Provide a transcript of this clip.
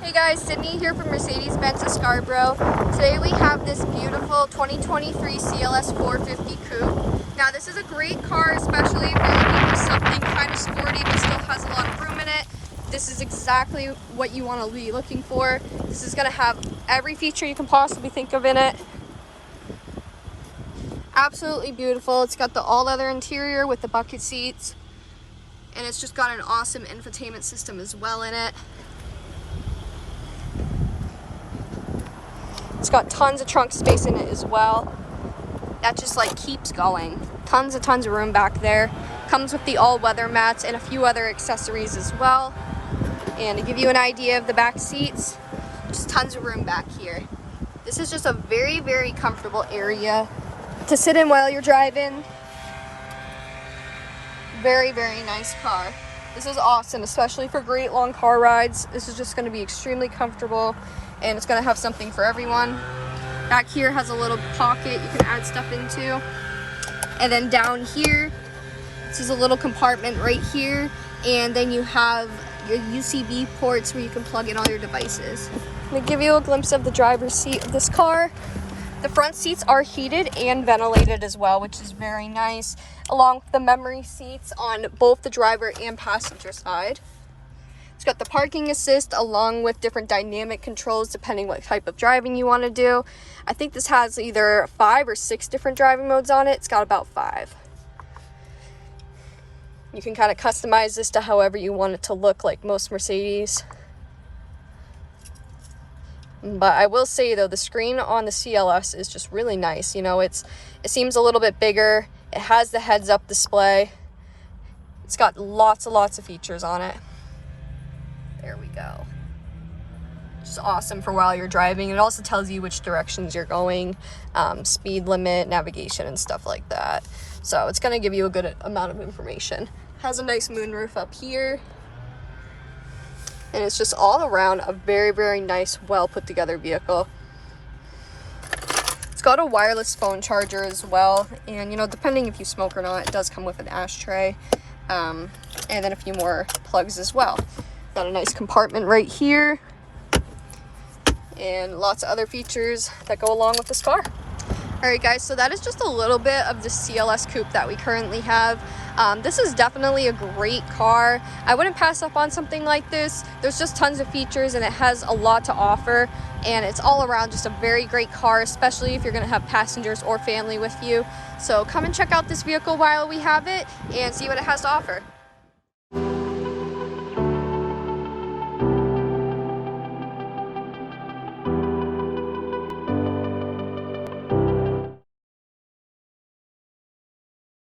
Hey guys, Sydney here from Mercedes-Benz Scarborough. Today we have this beautiful 2023 CLS 450 Coupe. Now this is a great car, especially if you're looking for something kind of sporty but still has a lot of room in it. This is exactly what you want to be looking for. This is going to have every feature you can possibly think of in it. Absolutely beautiful. It's got the all-leather interior with the bucket seats. And it's just got an awesome infotainment system as well in it. It's got tons of trunk space in it as well. That just like keeps going. Tons of room back there. Comes with the all-weather mats and a few other accessories as well. And to give you an idea of the back seats, just tons of room back here. This is just a very, very comfortable area to sit in while you're driving. Very, very nice car. This is awesome, especially for great long car rides. This is just going to be extremely comfortable. And it's going to have something for everyone. Back here has a little pocket you can add stuff into. And then down here, this is a little compartment right here. And then you have your USB ports where you can plug in all your devices. I'm going to give you a glimpse of the driver's seat of this car. The front seats are heated and ventilated as well, which is very nice, along with the memory seats on both the driver and passenger side. It's got the parking assist along with different dynamic controls depending what type of driving you want to do. I think this has either 5 or 6 different driving modes on it. It's got about 5. You can kind of customize this to however you want it to look, like most Mercedes. But I will say though, the screen on the CLS is just really nice. You know, it seems a little bit bigger. It has the heads-up display. It's got lots of features on it. There we go. Just awesome for while you're driving. It also tells you which directions you're going, speed limit, navigation, and stuff like that. So it's going to give you a good amount of information. Has a nice moonroof up here. And it's just all around a very, very nice, well put together vehicle. It's got a wireless phone charger as well. And, you know, depending if you smoke or not, it does come with an ashtray. And then a few more plugs as well. Got a nice compartment right here. And lots of other features that go along with this car. Alright guys, so that is just a little bit of the CLS Coupe that we currently have. This is definitely a great car. I wouldn't pass up on something like this. There's just tons of features and it has a lot to offer. And it's all around just a very great car, especially if you're going to have passengers or family with you. So come and check out this vehicle while we have it and see what it has to offer.